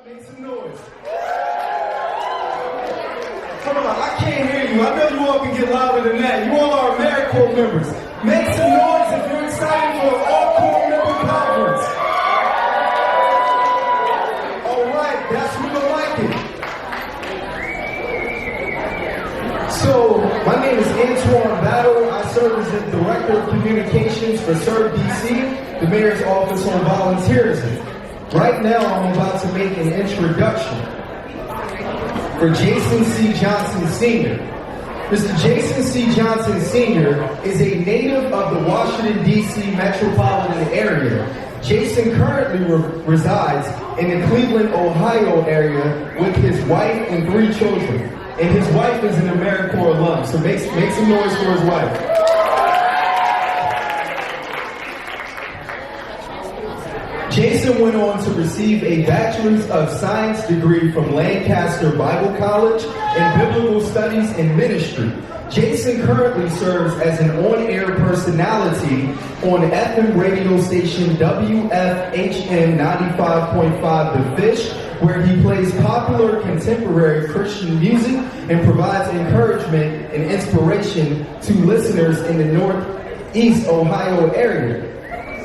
Make some noise. Come on, I can't hear you. I know you all can get louder than that. You all are AmeriCorps members. Make some noise if you're excited for an all-corps member conference. All right, that's when I like it. So, my name is Antoine Battle. I serve as the Director of Communications for Serve DC, the Mayor's Office on Volunteerism. Right now, I'm about to make an introduction for Jason C. Johnson Sr. Mr. Jason C. Johnson Sr. is a native of the Washington, D.C. metropolitan area. Jason currently resides in the Cleveland, Ohio area with his wife and 3 children. And his wife is an AmeriCorps alum, so make some noise for his wife. Jason went on to receive a Bachelor of Science degree from Lancaster Bible College in Biblical Studies and Ministry. Jason currently serves as an on-air personality on FM radio station WFHM-95.5 The Fish, where he plays popular contemporary Christian music and provides encouragement and inspiration to listeners in the Northeast Ohio area.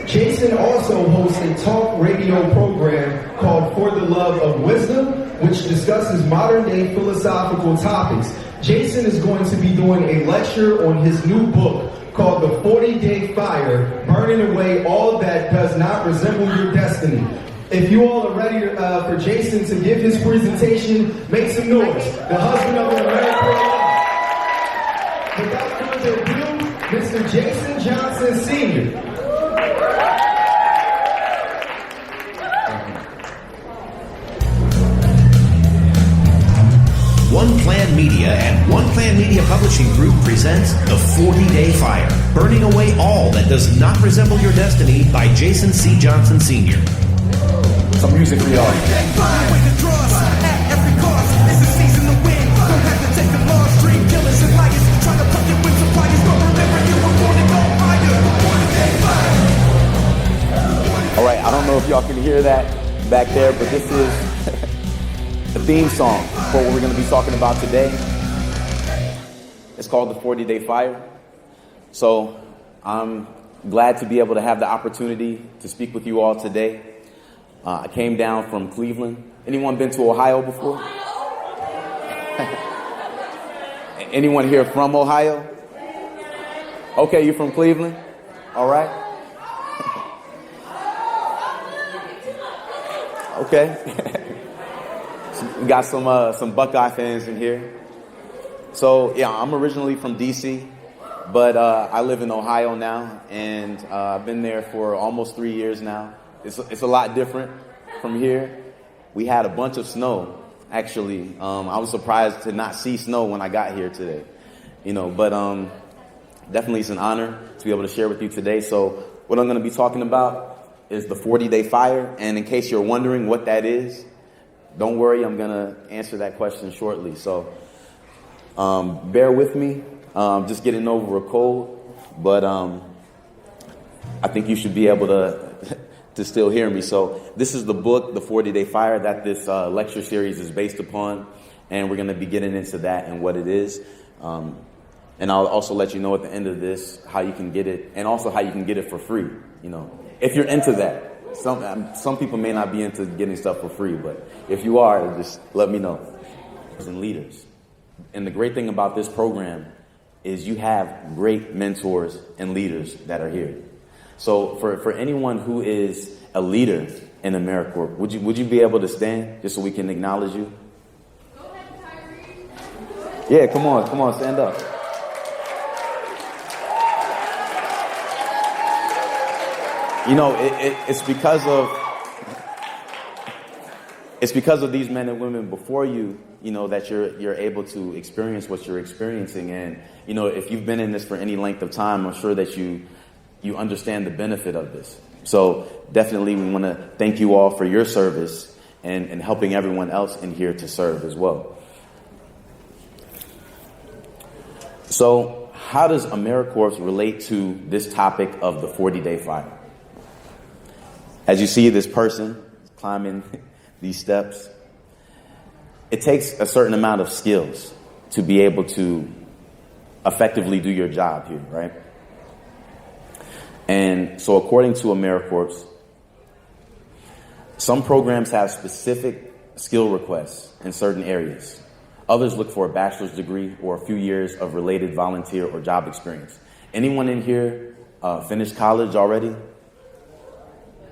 Jason also hosts a talk radio program called For the Love of Wisdom, which discusses modern-day philosophical topics. Jason is going to be doing a lecture on his new book called The 40-Day Fire, Burning Away All That Does Not Resemble Your Destiny. If you all are ready for Jason to give his presentation, make some noise. The husband of an AmeriCorps. Without further ado, Mr. Jason Johnson Sr. One Plan Media and One Plan Media Publishing Group presents The 40-Day Fire, Burning Away All That Does Not Resemble Your Destiny by Jason C. Johnson Sr. Some music for y'all. All right, I don't know if y'all can hear that back there, but this is the theme song for what we're going to be talking about today. It's called The 40-Day Fire. So I'm glad to be able to have the opportunity to speak with you all today. I came down from Cleveland. Anyone been to Ohio before? Anyone here from Ohio? Okay, you're from Cleveland? All right. Okay. We got some Buckeye fans in here. So, yeah, I'm originally from D.C., but I live in Ohio now, and I've been there for almost 3 years now. It's a lot different from here. We had a bunch of snow, actually. I was surprised to not see snow when I got here today, but definitely it's an honor to be able to share with you today. So what I'm going to be talking about is the 40-Day Fire, and in case you're wondering what that is, don't worry, I'm going to answer that question shortly. So bear with me. Just getting over a cold, but I think you should be able to still hear me. So this is the book, The 40-Day Fire, that this lecture series is based upon, and we're going to be getting into that and what it is. And I'll also let you know at the end of this how you can get it, and also how you can get it for free, if you're into that. Some people may not be into getting stuff for free, but if you are, just let me know. And leaders. And the great thing about this program is you have great mentors and leaders that are here. So for anyone who is a leader in AmeriCorps, would you be able to stand just so we can acknowledge you? Go ahead, Tyree. Yeah, come on, stand up. It's because of these men and women before you, that you're able to experience what you're experiencing. And, if you've been in this for any length of time, I'm sure that you understand the benefit of this. So definitely we want to thank you all for your service and helping everyone else in here to serve as well. So how does AmeriCorps relate to this topic of the 40-Day Fire? As you see this person climbing these steps, it takes a certain amount of skills to be able to effectively do your job here, right? And so according to AmeriCorps, some programs have specific skill requests in certain areas. Others look for a bachelor's degree or a few years of related volunteer or job experience. Anyone in here finished college already?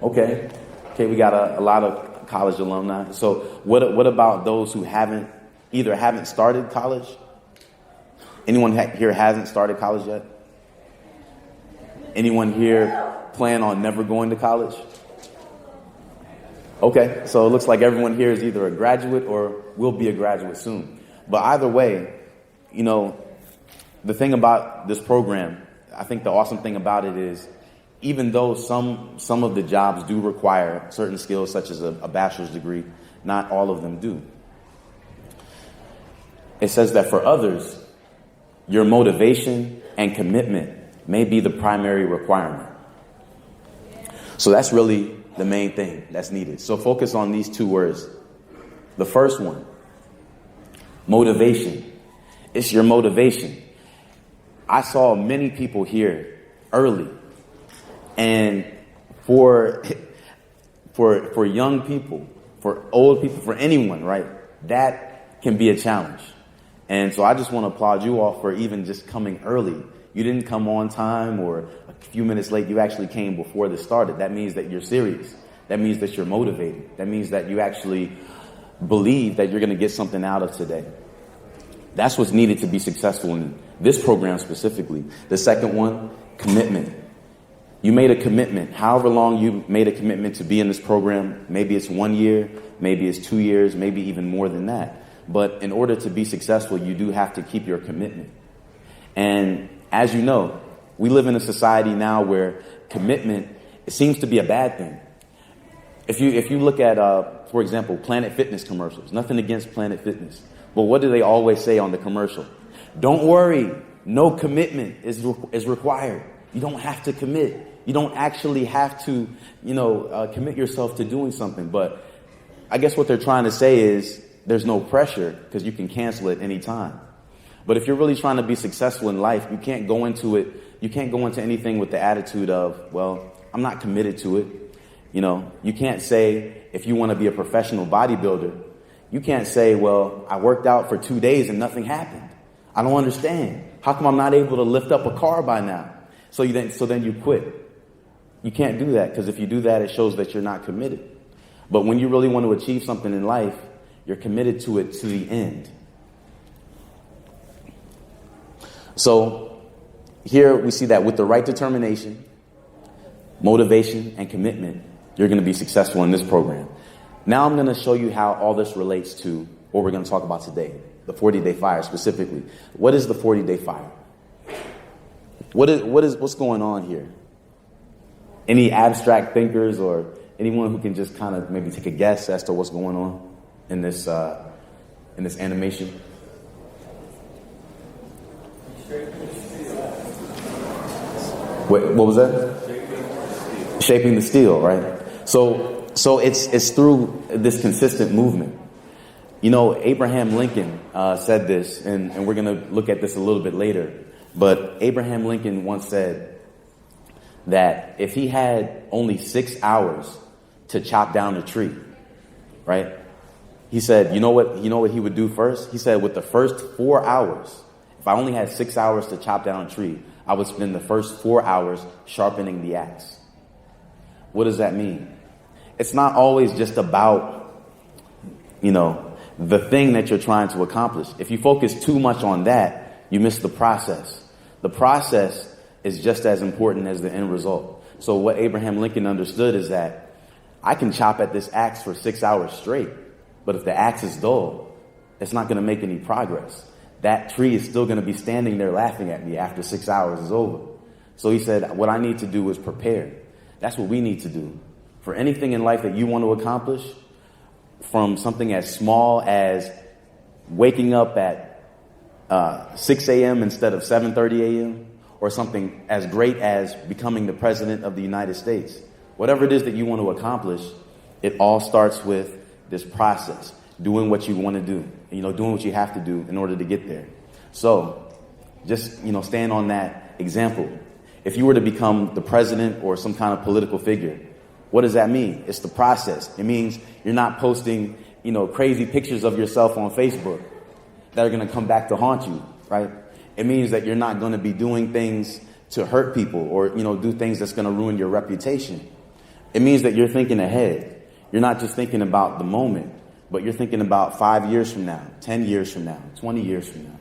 Okay, we got a lot of college alumni. So what about those who haven't started college? Anyone here hasn't started college yet? Anyone here plan on never going to college? Okay, so it looks like everyone here is either a graduate or will be a graduate soon. But either way, you know, the thing about this program, I think the awesome thing about it is, even though some of the jobs do require certain skills, such as a bachelor's degree, not all of them do. It says that for others, your motivation and commitment may be the primary requirement. So that's really the main thing that's needed. So focus on these two words. The first one, motivation. It's your motivation. I saw many people here early, and for young people, for old people, for anyone, right, that can be a challenge. And so I just want to applaud you all for even just coming early. You didn't come on time or a few minutes late. You actually came before this started. That means that you're serious. That means that you're motivated. That means that you actually believe that you're going to get something out of today. That's what's needed to be successful in this program specifically. The second one, commitment. You made a commitment. However long you made a commitment to be in this program, maybe it's 1 year, maybe it's 2 years, maybe even more than that. But in order to be successful, you do have to keep your commitment. And as you know, we live in a society now where commitment, it seems to be a bad thing. If you look at, for example, Planet Fitness commercials, nothing against Planet Fitness, but what do they always say on the commercial? Don't worry, no commitment is required. You don't have to commit. You don't actually have to, commit yourself to doing something. But I guess what they're trying to say is there's no pressure because you can cancel it any time. But if you're really trying to be successful in life, you can't go into it. You can't go into anything with the attitude of, well, I'm not committed to it. You can't say, if you want to be a professional bodybuilder, you can't say, well, I worked out for 2 days and nothing happened. I don't understand. How come I'm not able to lift up a car by now? So then you quit. You can't do that, because if you do that, it shows that you're not committed. But when you really want to achieve something in life, you're committed to it to the end. So here we see that with the right determination, motivation, and commitment, you're going to be successful in this program. Now I'm going to show you how all this relates to what we're going to talk about today, the 40-day fire specifically. What is the 40-day fire? What's going on here? Any abstract thinkers or anyone who can just kind of maybe take a guess as to what's going on in this animation? What was that? Shaping the steel, right? So it's through this consistent movement. Abraham Lincoln said this, and we're going to look at this a little bit later. But Abraham Lincoln once said that if he had only 6 hours to chop down a tree, right? He said, you know what he would do first? He said, with the first 4 hours, if I only had 6 hours to chop down a tree, I would spend the first 4 hours sharpening the axe. What does that mean? It's not always just about, the thing that you're trying to accomplish. If you focus too much on that, you miss the process. The process is just as important as the end result. So what Abraham Lincoln understood is that I can chop at this axe for 6 hours straight, but if the axe is dull, it's not going to make any progress. That tree is still going to be standing there laughing at me after 6 hours is over. So he said, what I need to do is prepare. That's what we need to do. For anything in life that you want to accomplish, from something as small as waking up at 6 a.m. instead of 7:30 a.m., or something as great as becoming the president of the United States. Whatever it is that you want to accomplish, it all starts with this process, doing what you want to do, doing what you have to do in order to get there. So just, stand on that example. If you were to become the president or some kind of political figure, what does that mean? It's the process. It means you're not posting, crazy pictures of yourself on Facebook that are going to come back to haunt you, right? It means that you're not going to be doing things to hurt people or, do things that's going to ruin your reputation. It means that you're thinking ahead. You're not just thinking about the moment, but you're thinking about 5 years from now, 10 years from now, 20 years from now.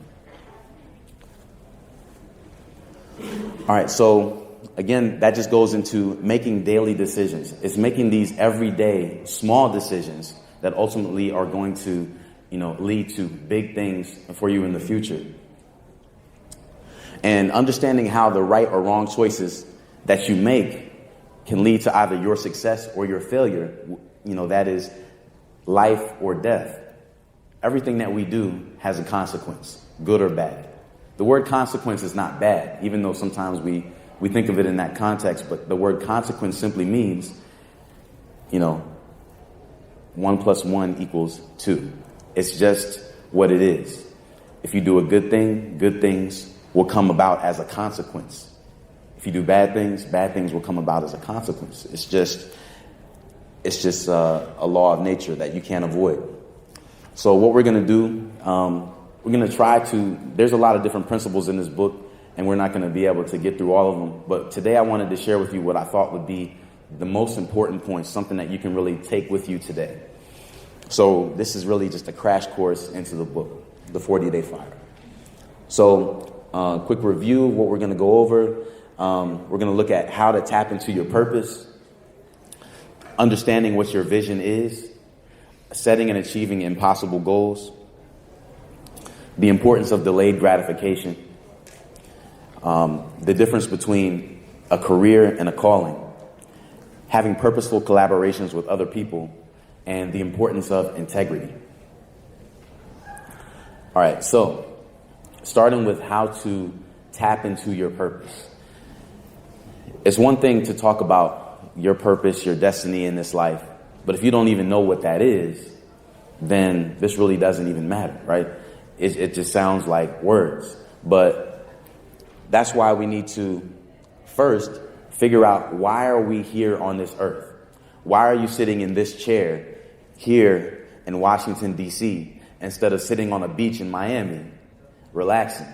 All right, so again, that just goes into making daily decisions. It's making these everyday small decisions that ultimately are going to, lead to big things for you in the future. And understanding how the right or wrong choices that you make can lead to either your success or your failure. That is life or death. Everything that we do has a consequence, good or bad. The word consequence is not bad, even though sometimes we think of it in that context. But the word consequence simply means, 1 + 1 = 2. It's just what it is. If you do a good thing, good things will come about as a consequence. If you do bad things will come about as a consequence. It's just a law of nature that you can't avoid. So what we're going to do, we're going to try to, there's a lot of different principles in this book, and we're not going to be able to get through all of them. But today I wanted to share with you what I thought would be the most important points, something that you can really take with you today. So this is really just a crash course into the book, The 40-Day Fire. So quick review of what we're going to go over. We're going to look at how to tap into your purpose, understanding what your vision is, setting and achieving impossible goals, the importance of delayed gratification, the difference between a career and a calling, having purposeful collaborations with other people, and the importance of integrity. All right, so starting with how to tap into your purpose. It's one thing to talk about your purpose, your destiny in this life, but if you don't even know what that is, then this really doesn't even matter, right? It just sounds like words. But that's why we need to first figure out, why are we here on this earth? Why are you sitting in this chair here in Washington, D.C., instead of sitting on a beach in Miami, relaxing,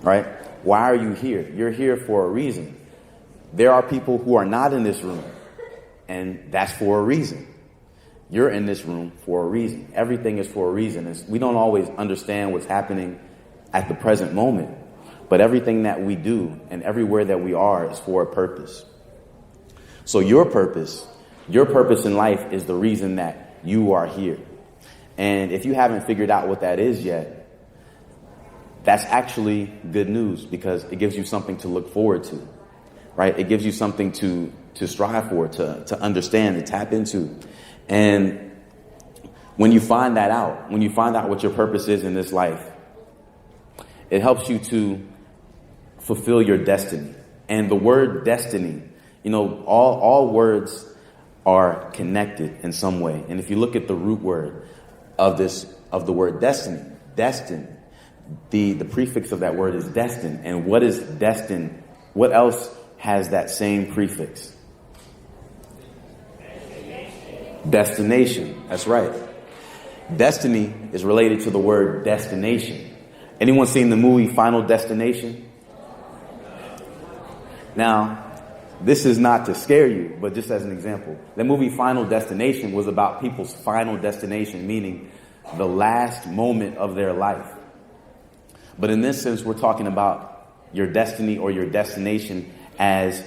right? Why are you here? You're here for a reason. There are people who are not in this room, and that's for a reason. You're in this room for a reason. Everything is for a reason. We don't always understand what's happening at the present moment, but everything that we do and everywhere that we are is for a purpose. So your purpose in life is the reason that you are here. And if you haven't figured out what that is yet, that's actually good news, because it gives you something to look forward to, right? It gives you something to strive for, to understand, to tap into. And when you find that out, when you find out what your purpose is in this life, it helps you to fulfill your destiny. And the word destiny, all words are connected in some way. And if you look at the root word of the word destiny, destined, the prefix of that word is destined. And what is destined? What else has that same prefix? Destination. That's right. Destiny is related to the word destination. Anyone seen the movie Final Destination? Now, this is not to scare you, but just as an example. The movie Final Destination was about people's final destination, meaning the last moment of their life. But in this sense, we're talking about your destiny or your destination as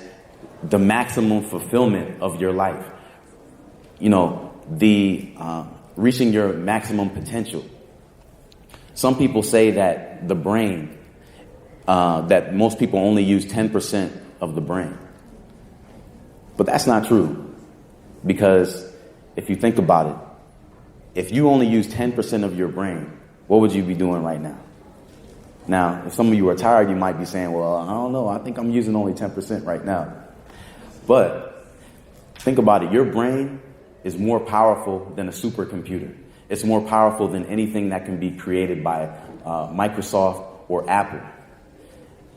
the maximum fulfillment of your life. Reaching your maximum potential. Some people say that the brain, that most people only use 10% of the brain. But that's not true, because if you think about it, if you only use 10% of your brain, what would you be doing right now? Now, if some of you are tired, you might be saying, well, I don't know, I think I'm using only 10% right now. But think about it. Your brain is more powerful than a supercomputer. It's more powerful than anything that can be created by Microsoft or Apple.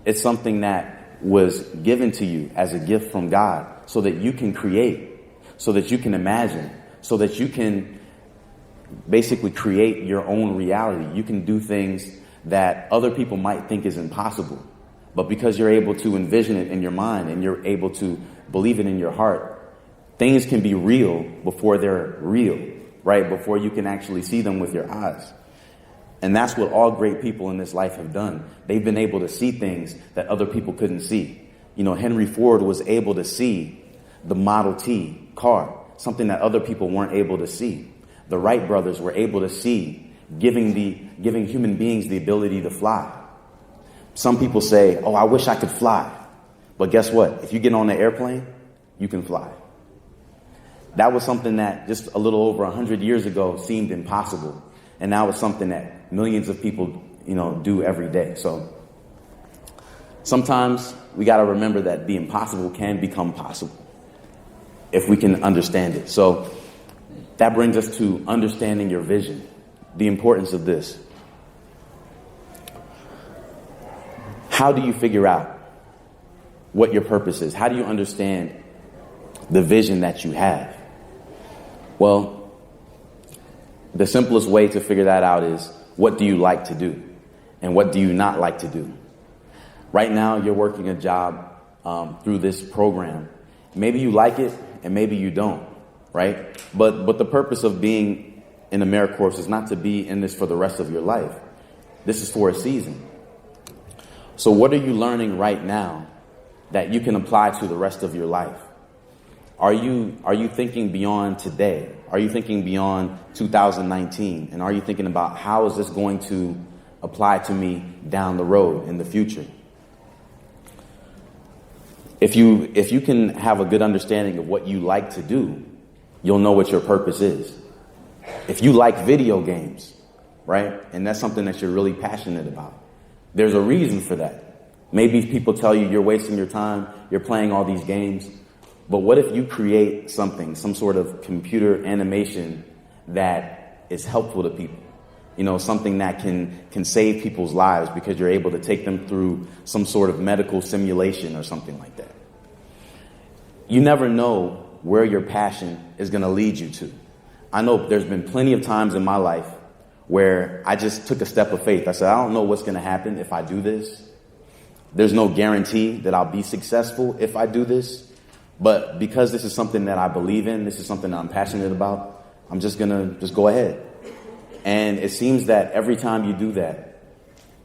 It's something that was given to you as a gift from God so that you can create, so that you can imagine, so that you can basically create your own reality. You can do things that other people might think is impossible. But because you're able to envision it in your mind and you're able to believe it in your heart, things can be real before they're real, right? Before you can actually see them with your eyes. And that's what all great people in this life have done. They've been able to see things that other people couldn't see. You know, Henry Ford was able to see the Model T car, something that other people weren't able to see. The Wright brothers were able to see, giving human beings the ability to fly. Some people say, oh, I wish I could fly. But guess what? If you get on an airplane, you can fly. That was something that just a little over 100 years ago seemed impossible. And now it's something that millions of people, do every day. So sometimes we got to remember that the impossible can become possible if we can understand it. So that brings us to understanding your vision, the importance of this. How do you figure out what your purpose is? How do you understand the vision that you have? Well, the simplest way to figure that out is, what do you like to do? And what do you not like to do? Right now, you're working a job through this program. Maybe you like it and maybe you don't, right? But the purpose of being in AmeriCorps is not to be in this for the rest of your life. This is for a season. So what are you learning right now that you can apply to the rest of your life? Are you thinking beyond today? Are you thinking beyond 2019? And are you thinking about how is this going to apply to me down the road in the future? If you can have a good understanding of what you like to do, you'll know what your purpose is. If you like video games, right? And that's something that you're really passionate about, there's a reason for that. Maybe people tell you you're wasting your time, you're playing all these games. But what if you create something, some sort of computer animation that is helpful to people? Something that can save people's lives because you're able to take them through some sort of medical simulation or something like that. You never know where your passion is going to lead you to. I know there's been plenty of times in my life where I just took a step of faith. I said, I don't know what's going to happen if I do this. There's no guarantee that I'll be successful if I do this. But because this is something that I believe in, this is something that I'm passionate about, I'm just going to just go ahead. And it seems that every time you do that,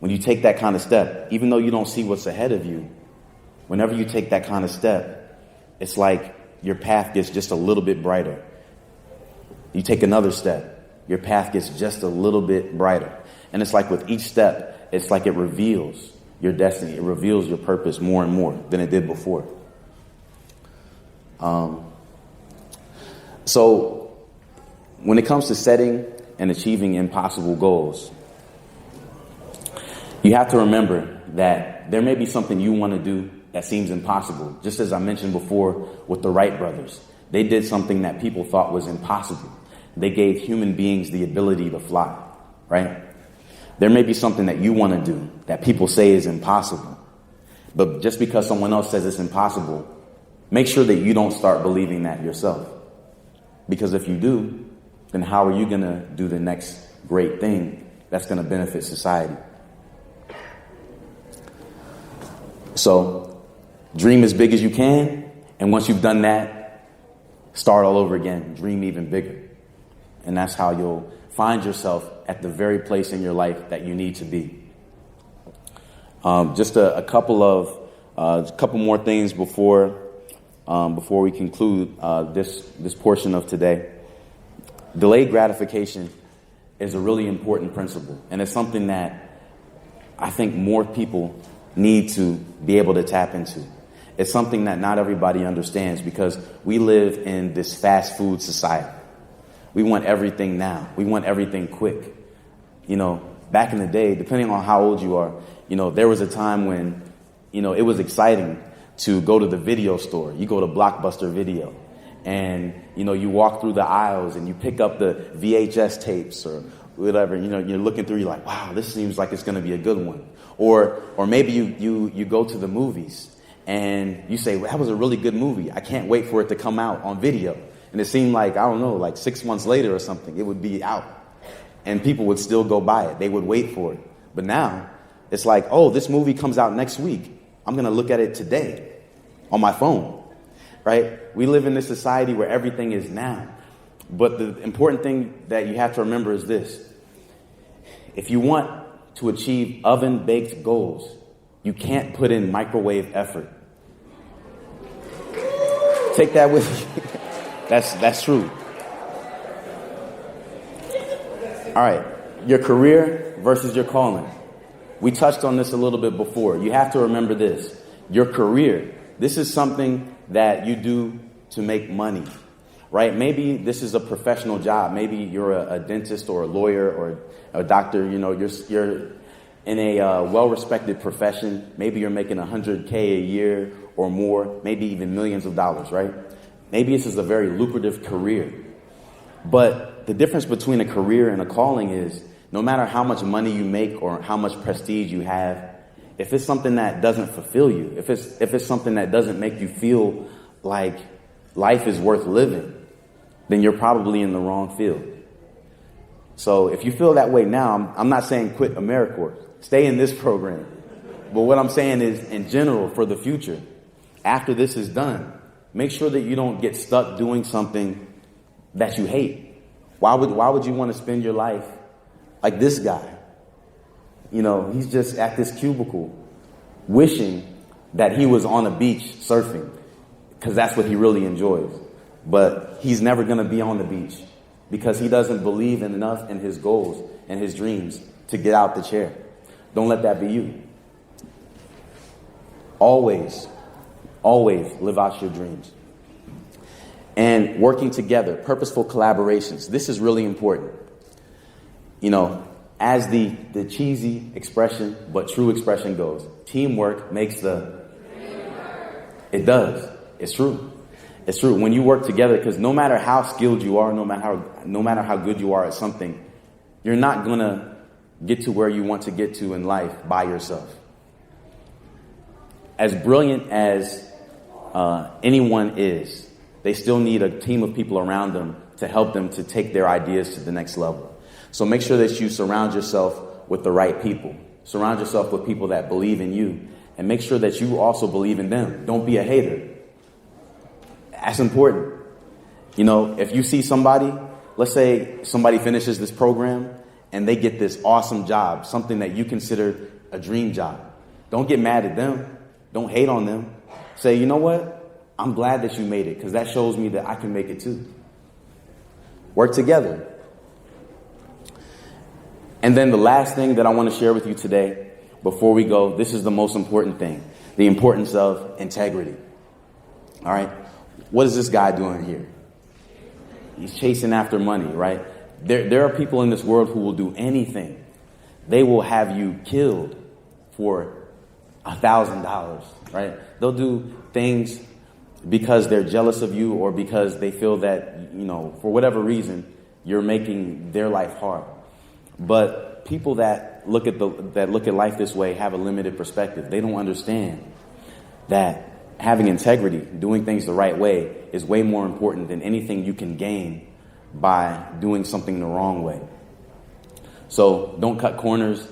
when you take that kind of step, even though you don't see what's ahead of you, whenever you take that kind of step, it's like your path gets just a little bit brighter. You take another step, your path gets just a little bit brighter. And it's like with each step, it's like it reveals your destiny. It reveals your purpose more and more than it did before. So when it comes to setting and achieving impossible goals, you have to remember that there may be something you want to do that seems impossible. Just as I mentioned before with the Wright brothers, they did something that people thought was impossible. They gave human beings the ability to fly, right? There may be something that you want to do that people say is impossible. But just because someone else says it's impossible, make sure that you don't start believing that yourself. Because if you do, then how are you going to do the next great thing that's going to benefit society? So dream as big as you can. And once you've done that, start all over again. Dream even bigger. And that's how you'll find yourself at the very place in your life that you need to be. Just a couple more things before we conclude this portion of today. Delayed gratification is a really important principle, and it's something that I think more people need to be able to tap into. It's something that not everybody understands because we live in this fast food society. We want everything now. We want everything quick. Back in the day, depending on how old you are, there was a time when, it was exciting to go to the video store. You go to Blockbuster Video and, you walk through the aisles and you pick up the VHS tapes or whatever, you're looking through, you're like, wow, this seems like it's going to be a good one. Or maybe you go to the movies and you say, well, that was a really good movie. I can't wait for it to come out on video. And it seemed like, I don't know, like 6 months later or something, it would be out. And people would still go buy it. They would wait for it. But now it's like, oh, this movie comes out next week. I'm going to look at it today on my phone, right? We live in this society where everything is now. But the important thing that you have to remember is this. If you want to achieve oven-baked goals, you can't put in microwave effort. Take that with you. That's true. All right, your career versus your calling. We touched on this a little bit before. You have to remember this. Your career, this is something that you do to make money, right? Maybe this is a professional job. Maybe you're a dentist or a lawyer or a doctor. You're in a well-respected profession. Maybe you're making $100K a year or more, maybe even millions of dollars, right? Maybe this is a very lucrative career. But the difference between a career and a calling is no matter how much money you make or how much prestige you have, if it's something that doesn't fulfill you, if it's something that doesn't make you feel like life is worth living, then you're probably in the wrong field. So if you feel that way now, I'm not saying quit AmeriCorps. Stay in this program. But what I'm saying is, in general, for the future, after this is done, make sure that you don't get stuck doing something that you hate. Why would you want to spend your life like this guy? He's just at this cubicle wishing that he was on a beach surfing because that's what he really enjoys. But he's never going to be on the beach because he doesn't believe enough in his goals and his dreams to get out the chair. Don't let that be you. Always live out your dreams. And working together, purposeful collaborations. This is really important. As the cheesy expression, but true expression goes, teamwork makes the... It does. It's true. It's true. When you work together, because no matter how skilled you are, no matter how good you are at something, you're not going to get to where you want to get to in life by yourself. As brilliant as anyone is, they still need a team of people around them to help them to take their ideas to the next level. So make sure that you surround yourself with the right people. Surround yourself with people that believe in you, and make sure that you also believe in them. Don't be a hater. That's important. If you see somebody, let's say somebody finishes this program and they get this awesome job, something that you consider a dream job. Don't get mad at them. Don't hate on them. Say, you know what? I'm glad that you made it because that shows me that I can make it too. Work together. And then the last thing that I want to share with you today, before we go, this is the most important thing, the importance of integrity. All right? What is this guy doing here? He's chasing after money, right? There are people in this world who will do anything. They will have you killed for $1,000, right? They'll do things because they're jealous of you or because they feel that, for whatever reason, you're making their life hard. But people that look at life this way have a limited perspective. They don't understand that having integrity, doing things the right way, is way more important than anything you can gain by doing something the wrong way. So don't cut corners.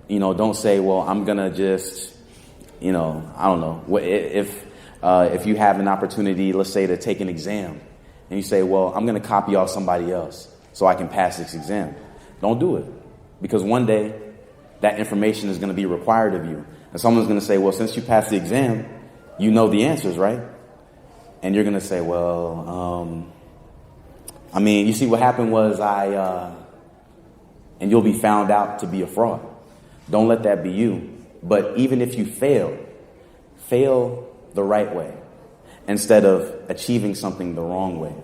Don't say, well, I'm going to just, I don't know. If you have an opportunity, let's say, to take an exam, and you say, well, I'm going to copy off somebody else so I can pass this exam. Don't do it. Because one day, that information is going to be required of you. And someone's going to say, well, since you passed the exam, you know the answers, right? And you're going to say, well, you see what happened was and you'll be found out to be a fraud. Don't let that be you. But even if you fail the right way instead of achieving something the wrong way.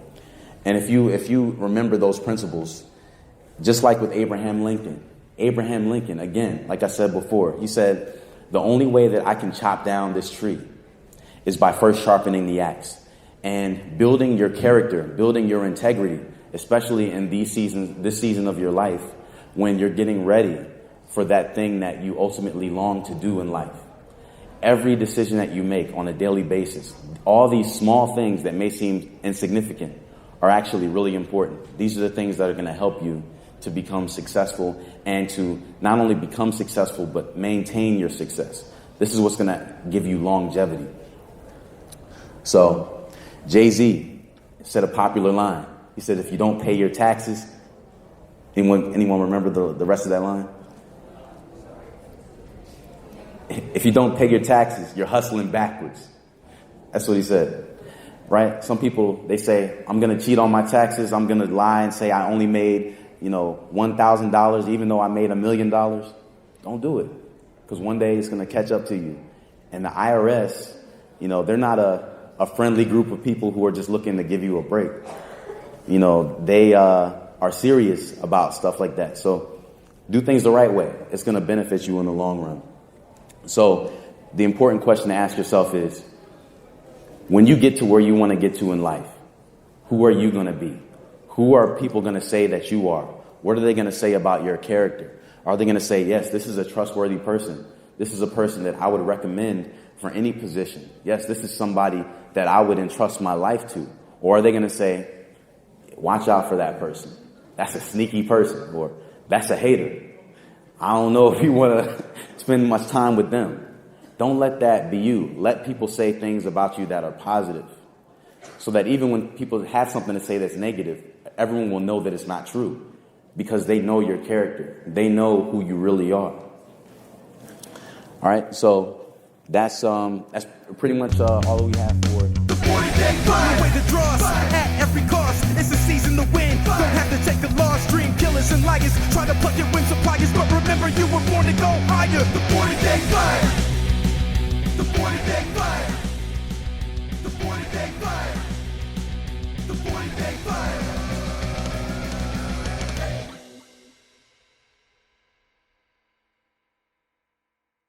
And if you remember those principles, just like with Abraham Lincoln, again, like I said before, he said, the only way that I can chop down this tree is by first sharpening the axe. and building your character, building your integrity, especially in this season of your life, when you're getting ready for that thing that you ultimately long to do in life. Every decision that you make on a daily basis, all these small things that may seem insignificant are actually really important. These are the things that are going to help you to become successful and to not only become successful, but maintain your success. This is what's going to give you longevity. So Jay-Z said a popular line. He said, if you don't pay your taxes, anyone remember the rest of that line? If you don't pay your taxes, you're hustling backwards. That's what he said, right? Some people, they say, I'm going to cheat on my taxes. I'm going to lie and say I only made, $1,000, even though I made $1 million. Don't do it, because one day it's going to catch up to you. And the IRS, they're not a friendly group of people who are just looking to give you a break. They are serious about stuff like that. So do things the right way. It's going to benefit you in the long run. So the important question to ask yourself is, when you get to where you want to get to in life, who are you going to be? Who are people going to say that you are? What are they going to say about your character? Are they going to say, yes, this is a trustworthy person. This is a person that I would recommend for any position. Yes, this is somebody that I would entrust my life to. Or are they going to say, watch out for that person. That's a sneaky person, or that's a hater. I don't know if you want to spend much time with them. Don't let that be you. Let people say things about you that are positive, so that even when people have something to say that's negative, everyone will know that it's not true, because they know your character. They know who you really are. All right, so that's pretty much all we have for it. The 40-day fight, way to draw us at every cost. It's a season to win. Don't have to take a loss. Dream killers and liars try to pluck your win suppliers, but remember you were born to go higher. The 40-day fight. The 40-day fight. The 40-day fight. The 40-day fight.